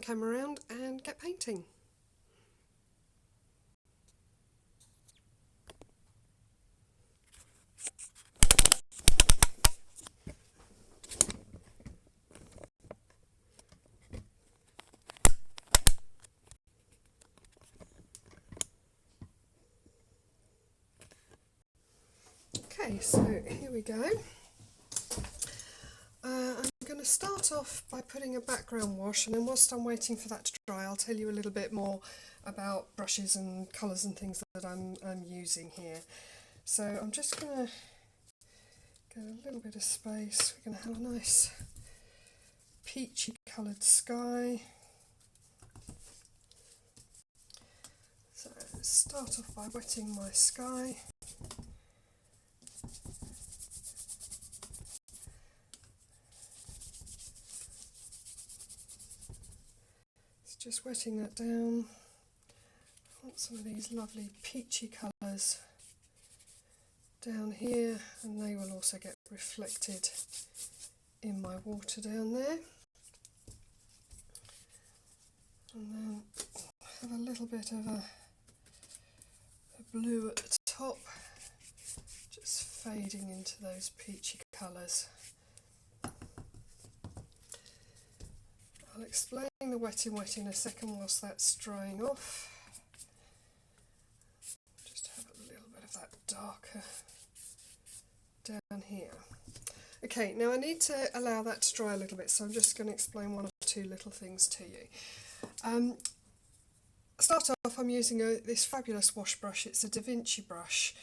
camera around and get painting. Okay, so here we go. I'm going to start off by putting a background wash, and then whilst I'm waiting for that to dry, I'll tell you a little bit more about brushes and colours and things that I'm using here. So I'm just going to get a little bit of space. We're going to have a nice peachy coloured sky. So start off by wetting my sky. Just wetting that down. I want some of these lovely peachy colours down here, and they will also get reflected in my water down there. And then have a little bit of a blue at the top, just fading into those peachy colours. I'll explain the wetting in a second whilst that's drying off. Just have a little bit of that darker down here. Okay, now I need to allow that to dry a little bit, so I'm just going to explain one or two little things to you. Start off, I'm using this fabulous wash brush. It's a Da Vinci brush.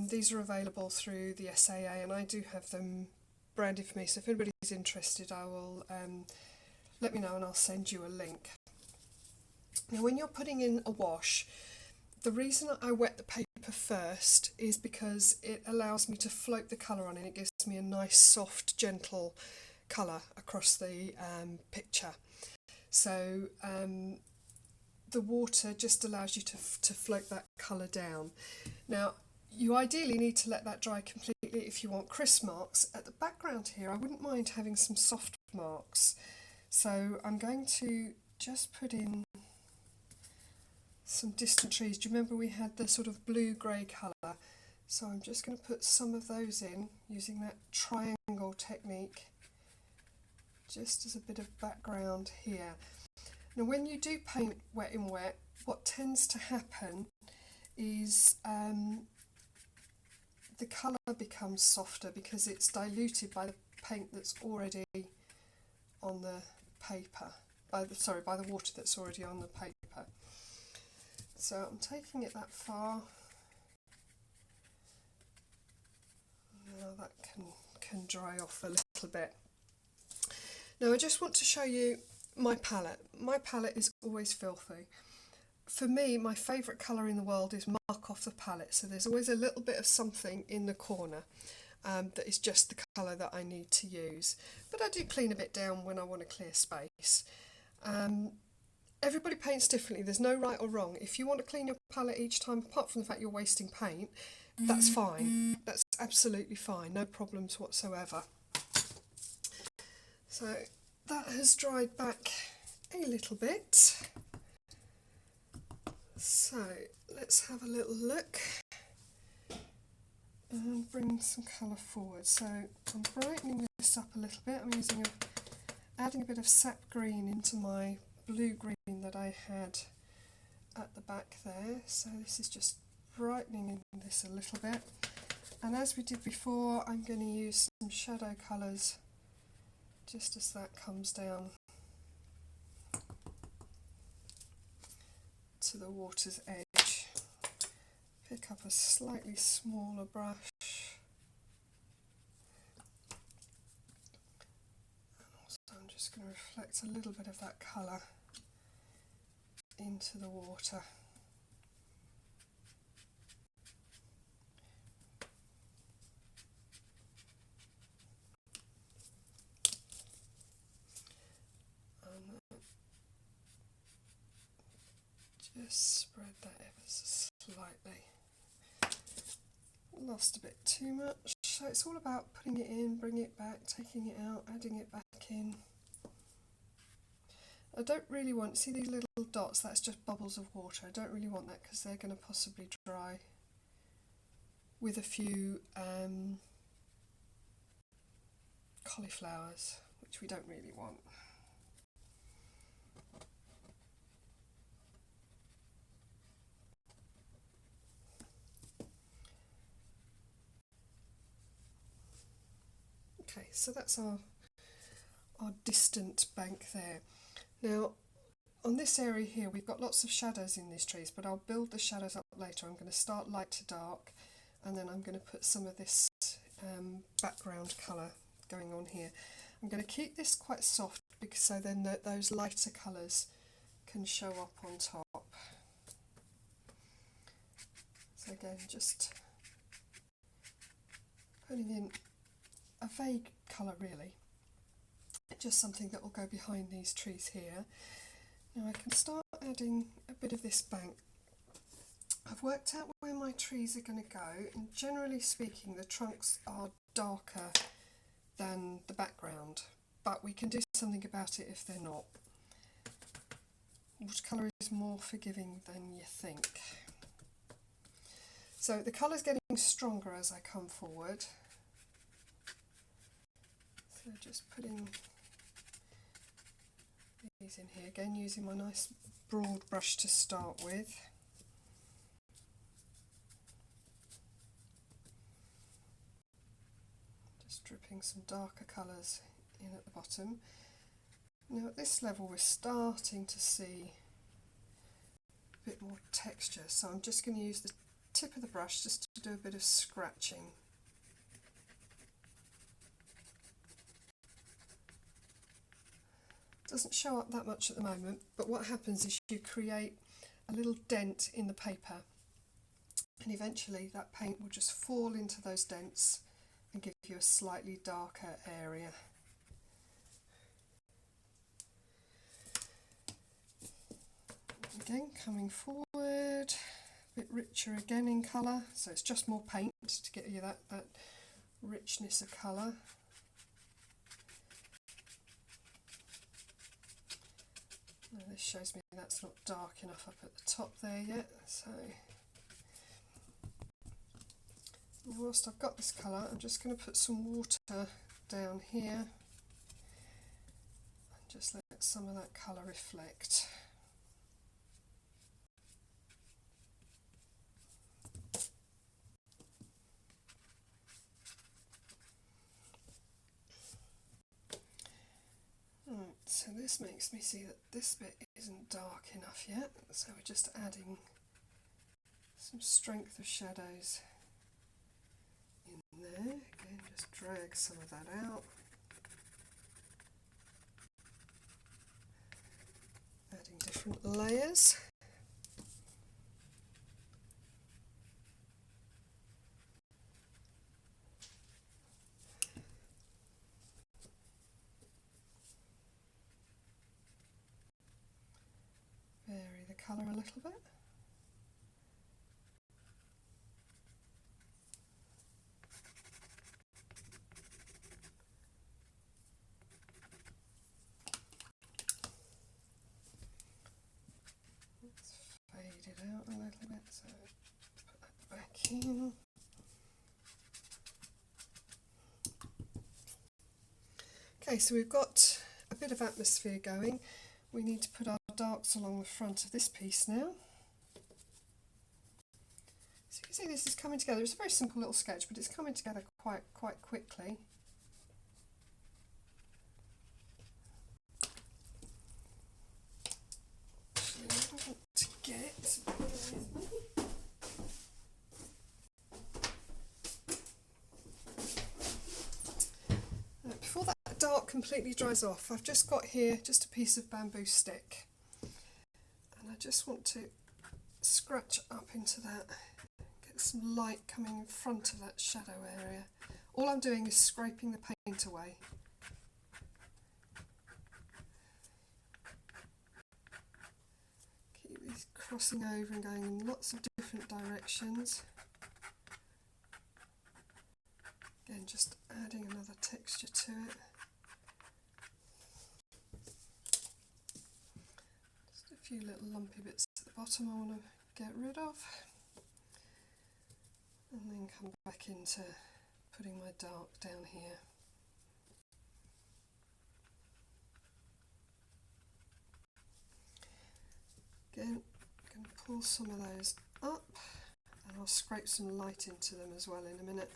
These are available through the SAA, and I do have them branded for me, so if anybody's interested, I will let me know and I'll send you a link. Now when you're putting in a wash, the reason I wet the paper first is because it allows me to float the colour on, and it gives me a nice soft gentle colour across the picture. So the water just allows you to float that colour down. Now you ideally need to let that dry completely if you want crisp marks. At the background here I wouldn't mind having some soft marks. So I'm going to just put in some distant trees. Do you remember we had the sort of blue-grey colour? So I'm just going to put some of those in using that triangle technique, just as a bit of background here. Now when you do paint wet in wet, what tends to happen is the colour becomes softer because it's diluted by the paint that's already on the paper, by the water that's already on the paper. So I'm taking it that far. Now that can dry off a little bit. Now I just want to show you my palette. My palette is always filthy. For me, my favourite colour in the world is mark off the palette, so there's always a little bit of something in the corner that is just the colour that I need to use. But I do clean a bit down when I want a clear space. Everybody paints differently, there's no right or wrong. If you want to clean your palette each time, apart from the fact you're wasting paint, that's fine. That's absolutely fine, no problems whatsoever. So that has dried back a little bit. So let's have a little look and bring some colour forward. So I'm brightening this up a little bit. I'm adding a bit of sap green into my blue green that I had at the back there. So this is just brightening this a little bit. And as we did before, I'm going to use some shadow colours just as that comes down to the water's edge. Pick up a slightly smaller brush. And also I'm just going to reflect a little bit of that colour into the water. Just spread that ever so slightly. Lost a bit too much. So it's all about putting it in, bringing it back, taking it out, adding it back in. I don't really want, see these little dots, that's just bubbles of water. I don't really want that because they're going to possibly dry with a few cauliflowers, which we don't really want. Okay, so that's our distant bank there. Now on this area here we've got lots of shadows in these trees, but I'll build the shadows up later. I'm going to start light to dark, and then I'm going to put some of this background colour going on here. I'm going to keep this quite soft because so then those lighter colours can show up on top. So again, just putting in a vague colour really, just something that will go behind these trees here. Now I can start adding a bit of this bank. I've worked out where my trees are going to go, and generally speaking the trunks are darker than the background, but we can do something about it if they're not. Watercolour is more forgiving than you think. So the colour's getting stronger as I come forward. So just putting these in here, again using my nice broad brush to start with. Just dripping some darker colours in at the bottom. Now at this level we're starting to see a bit more texture, so I'm just going to use the tip of the brush just to do a bit of scratching. Doesn't show up that much at the moment, but what happens is you create a little dent in the paper, and eventually that paint will just fall into those dents and give you a slightly darker area. Again, coming forward, a bit richer again in colour, so it's just more paint to get you that richness of colour. Now this shows me that's not dark enough up at the top there yet, so whilst I've got this colour I'm just going to put some water down here and just let some of that colour reflect. Right, so this makes me see that this bit isn't dark enough yet, so we're just adding some strength of shadows in there. Again, just drag some of that out. Adding different layers. Vary the colour a little bit. Let's fade it out a little bit, so put that back in. Okay, so we've got a bit of atmosphere going. We need to put our darks along the front of this piece now. So you can see this is coming together. It's a very simple little sketch, but it's coming together quite quickly. Actually, what I want to get, before that dark completely dries off, I've just got here just a piece of bamboo stick, and I just want to scratch up into that, get some light coming in front of that shadow area. All I'm doing is scraping the paint away. Keep these crossing over and going in lots of different directions. Again, just adding another texture to it. A few little lumpy bits at the bottom I want to get rid of, and then come back into putting my dark down here. Again, I'm going to pull some of those up, and I'll scrape some light into them as well in a minute.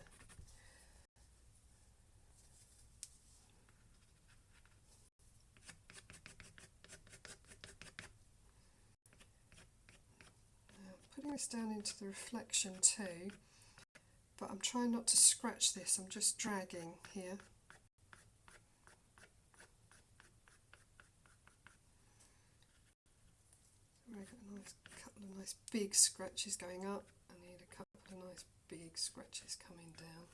Now, putting this down into the reflection too, but I'm trying not to scratch this, I'm just dragging here. I've got a nice couple of nice big scratches going up. I need a couple of nice big scratches coming down.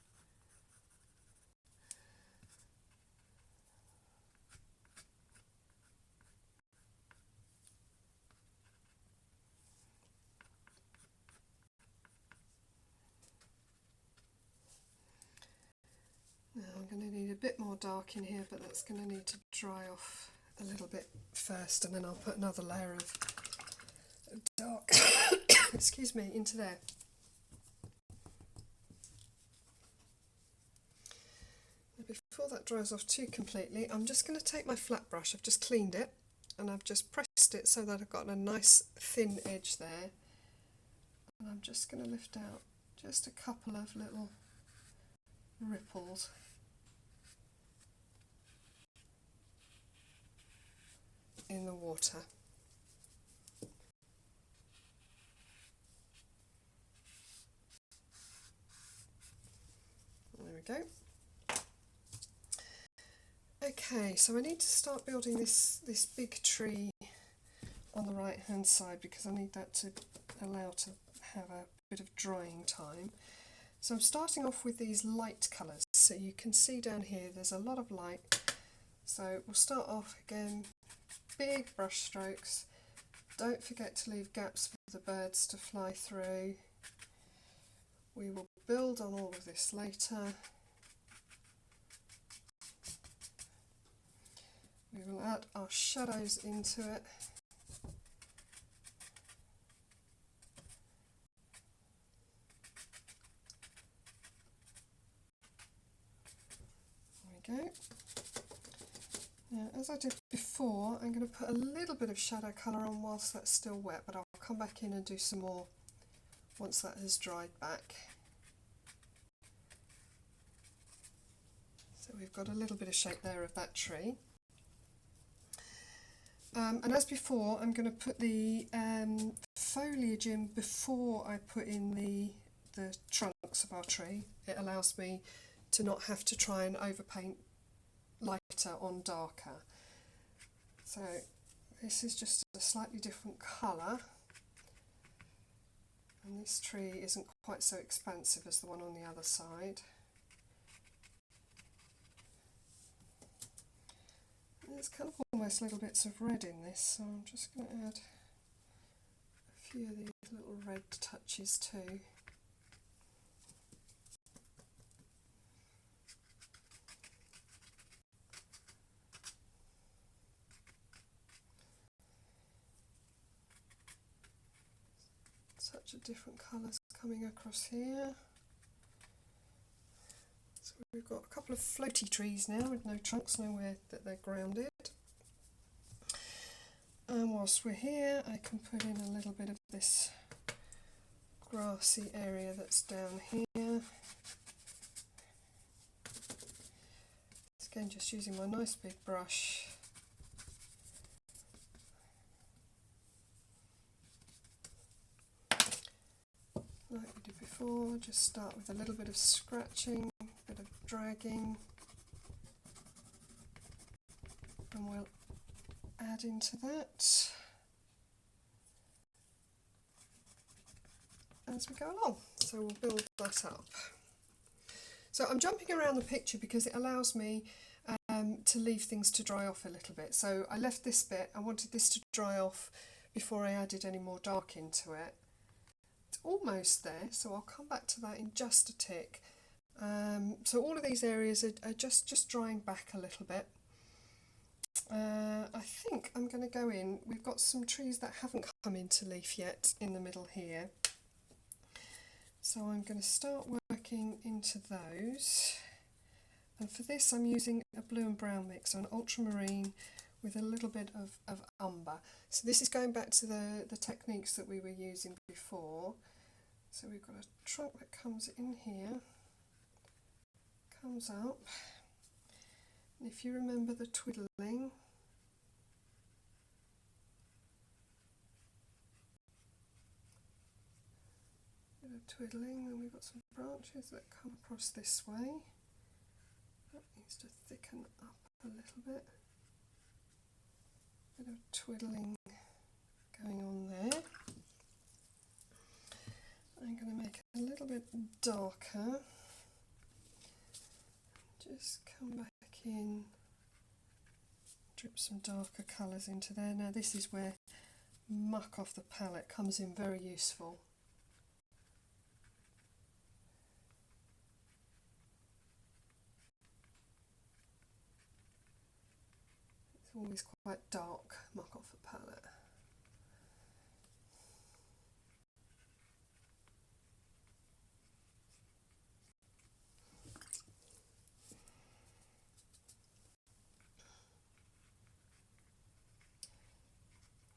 Now I'm going to need a bit more dark in here, but that's going to need to dry off a little bit first, and then I'll put another layer of dark excuse me, into there. Now before that dries off too completely, I'm just going to take my flat brush. I've just cleaned it and I've just pressed it so that I've got a nice thin edge there, and I'm just going to lift out just a couple of little ripples. In the water. There we go. Okay, so I need to start building this big tree on the right hand side, because I need that to allow to have a bit of drying time. So I'm starting off with these light colours. So you can see down here there's a lot of light. So we'll start off again, big brush strokes. Don't forget to leave gaps for the birds to fly through. We will build on all of this later. We will add our shadows into it. There we go. Now, as I did before, I'm going to put a little bit of shadow colour on whilst that's still wet, but I'll come back in and do some more once that has dried back. So we've got a little bit of shape there of that tree. And as before, I'm going to put the foliage in before I put in the trunks of our tree. It allows me to not have to try and overpaint lighter on darker. So this is just a slightly different colour, and this tree isn't quite so expansive as the one on the other side. There's kind of almost little bits of red in this, so I'm just going to add a few of these little red touches too. Such a different colours coming across here. So we've got a couple of floaty trees now with no trunks, nowhere that they're grounded. And whilst we're here, I can put in a little bit of this grassy area that's down here. Again, just using my nice big brush. Like we did before, just start with a little bit of scratching, a bit of dragging, and we'll add into that as we go along. So we'll build that up. So I'm jumping around the picture because it allows me to leave things to dry off a little bit. So I left this bit, I wanted this to dry off before I added any more dark into it. It's almost there, so I'll come back to that in just a tick. So all of these areas are just drying back a little bit. I think I'm going to go in, we've got some trees that haven't come into leaf yet in the middle here. So I'm going to start working into those. And for this I'm using a blue and brown mix, so an ultramarine with a little bit of umber. So this is going back to the techniques that we were using before. So we've got a trunk that comes in here, comes up, and if you remember the twiddling, then we've got some branches that come across this way. That needs to thicken up a little bit. Bit of twiddling going on there. I'm going to make it a little bit darker. Just come back in, drip some darker colours into there. Now this is where muck off the palette comes in very useful. It's always quite dark muck off the palette.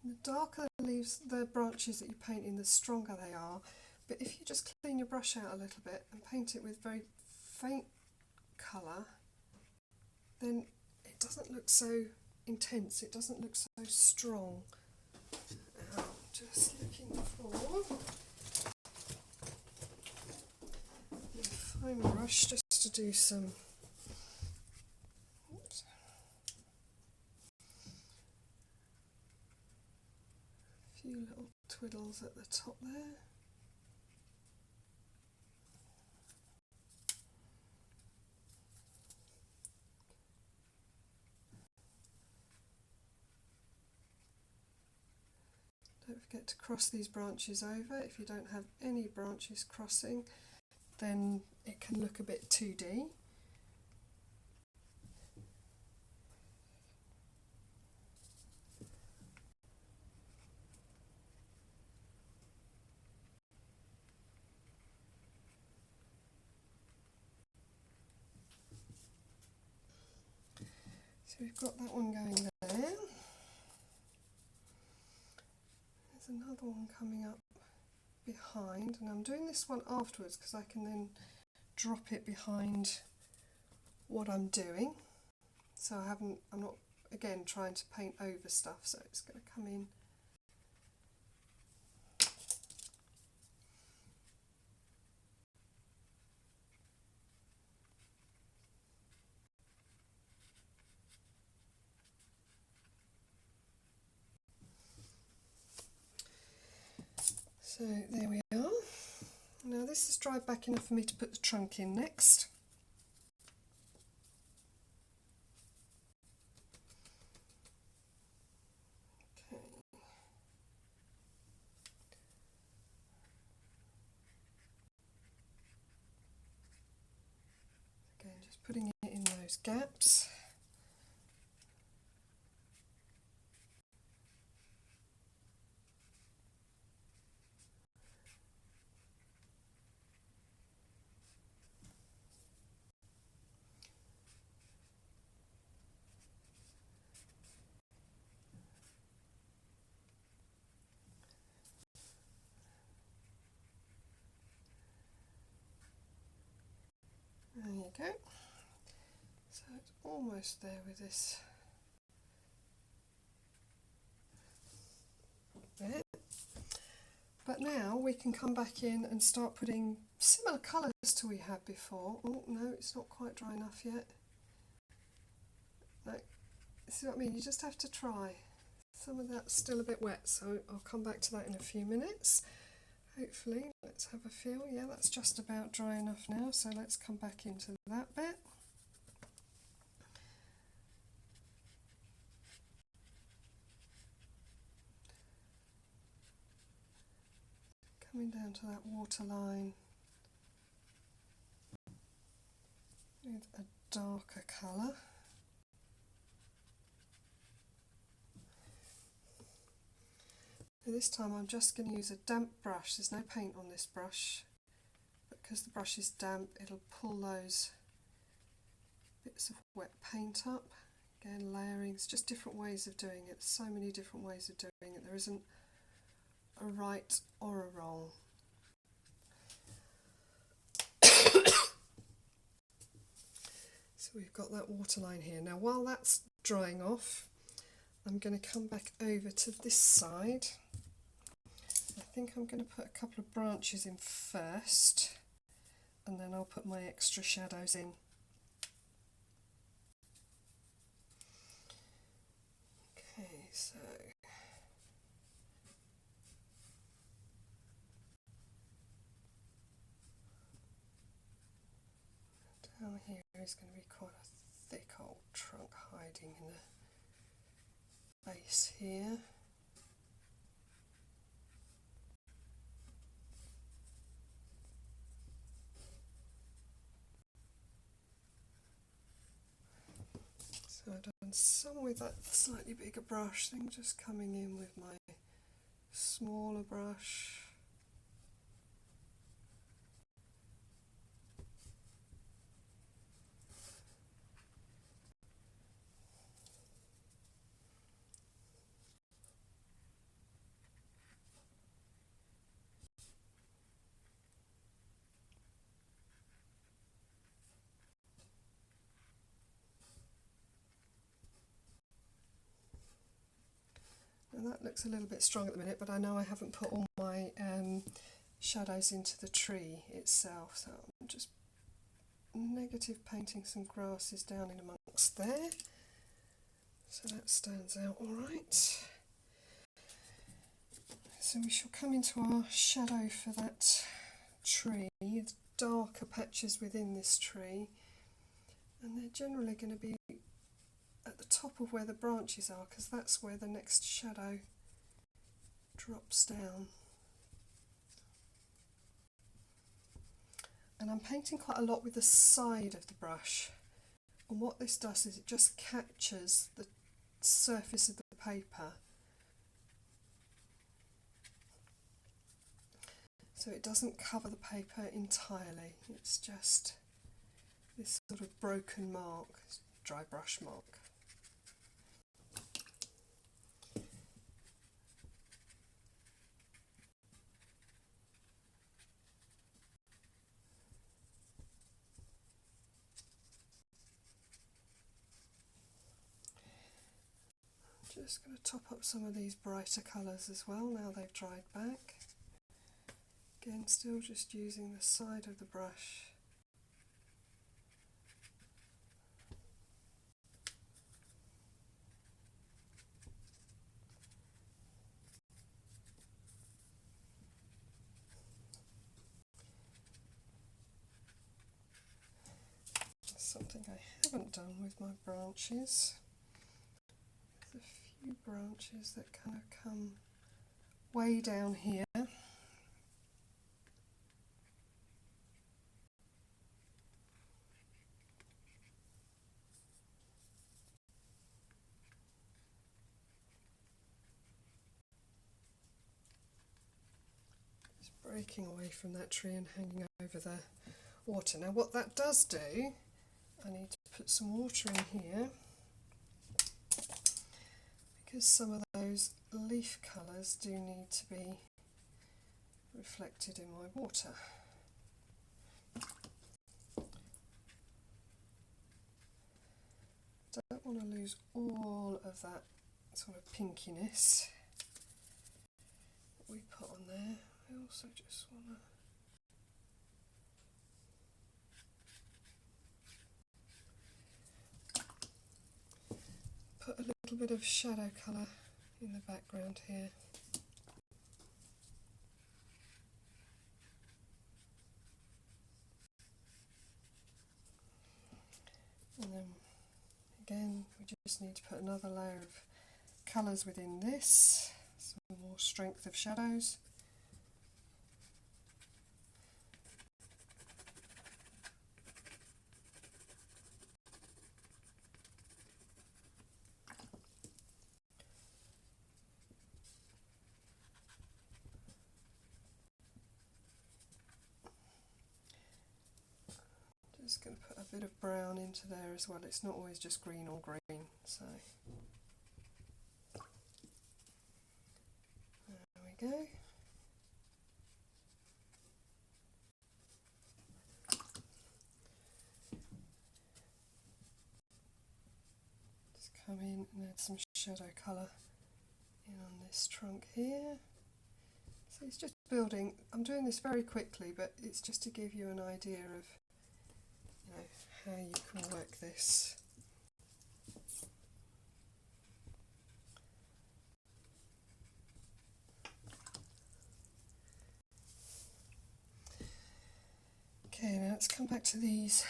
The darker the leaves, the branches that you paint in, the stronger they are. But if you just clean your brush out a little bit and paint it with very faint colour, then it doesn't look so intense, it doesn't look so strong. Now, just looking for a fine brush just to do some. Oops. A few little twiddles at the top there. Don't forget to cross these branches over. If you don't have any branches crossing, then it can look a bit 2D. So we've got that one going there. There's another one coming up behind, and I'm doing this one afterwards because I can then drop it behind what I'm doing. So I'm not again trying to paint over stuff, so it's going to come in. So there we are. Now this is dried back enough for me to put the trunk in next. Okay. Again, just putting it in those gaps. There you go. So it's almost there with this. There. But now we can come back in and start putting similar colours to we had before. Oh no, it's not quite dry enough yet. No, see what I mean? You just have to try. Some of that's still a bit wet, so I'll come back to that in a few minutes. Hopefully, let's have a feel. Yeah, that's just about dry enough now, so let's come back into that bit. Coming down to that waterline with a darker colour. And this time I'm just going to use a damp brush. There's no paint on this brush, but because the brush is damp, it'll pull those bits of wet paint up. Again, layering, it's just different ways of doing it. So many different ways of doing it. There isn't a right or a wrong. So we've got that waterline here. Now while that's drying off, I'm going to come back over to this side. I think I'm going to put a couple of branches in first, and then I'll put my extra shadows in. Okay, so down here is going to be quite a thick old trunk hiding in the base here. So I've done some with that slightly bigger brush, then just coming in with my smaller brush. And that looks a little bit strong at the minute, but I know I haven't put all my shadows into the tree itself, so I'm just negative painting some grasses down in amongst there, so that stands out all right. So we shall come into our shadow for that tree, the darker patches within this tree, and they're generally going to be at the top of where the branches are, because that's where the next shadow drops down. And I'm painting quite a lot with the side of the brush, and what this does is it just captures the surface of the paper, so it doesn't cover the paper entirely, it's just this sort of broken mark, dry brush mark. Just going to top up some of these brighter colours as well now they've dried back. Again, still just using the side of the brush. Something I haven't done with my branches. There's a few branches that kind of come way down here. Just breaking away from that tree and hanging over the water. Now what that does do, I need to put some water in here, because some of those leaf colours do need to be reflected in my water. Don't want to lose all of that sort of pinkiness that we put on there. I also just want to put a little bit of shadow colour in the background here. And then again we just need to put another layer of colours within this, some more strength of shadows. Just going to put a bit of brown into there as well. It's not always just green or green, so there we go. Just come in and add some shadow colour in on this trunk here. So it's just building. I'm doing this very quickly, but it's just to give you an idea of, you know, how you can work this. Okay, now let's come back to these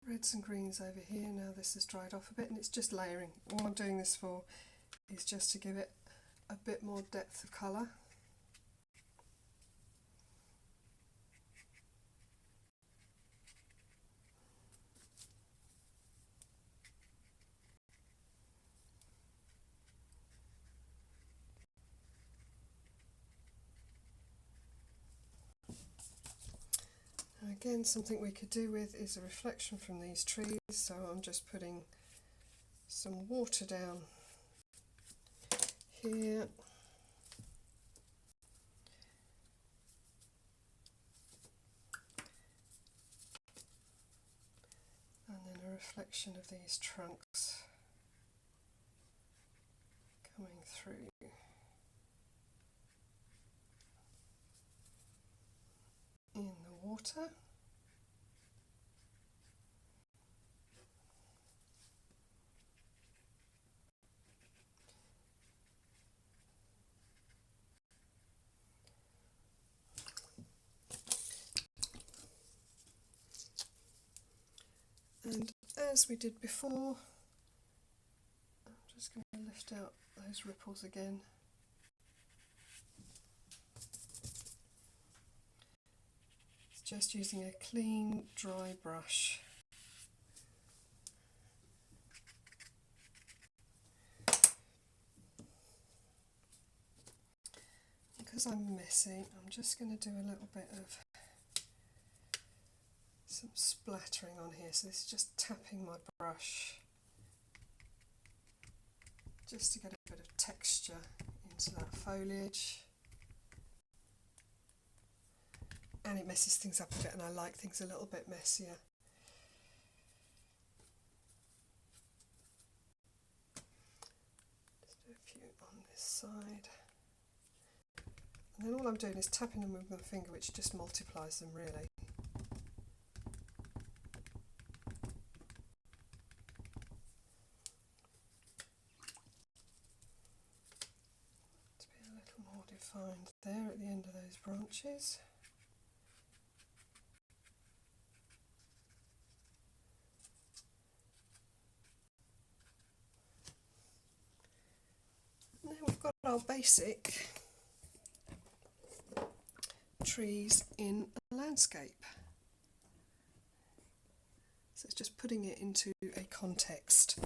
reds and greens over here. Now this has dried off a bit and it's just layering. All I'm doing this for is just to give it a bit more depth of colour. Again, something we could do with is a reflection from these trees, so I'm just putting some water down here. And then a reflection of these trunks coming through. In the water. And as we did before, I'm just going to lift out those ripples again. It's just using a clean, dry brush. Because I'm messy, I'm just going to do a little bit of some splattering on here, so this is just tapping my brush just to get a bit of texture into that foliage, and it messes things up a bit, and I like things a little bit messier. Just do a few on this side, and then all I'm doing is tapping them with my finger, which just multiplies them really. Defined there at the end of those branches. Now we've got our basic trees in a landscape. So it's just putting it into a context.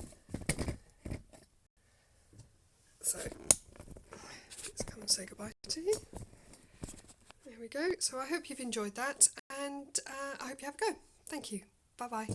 So let's come and say goodbye to you. There we go. So I hope you've enjoyed that, and I hope you have a go. Thank you. Bye bye.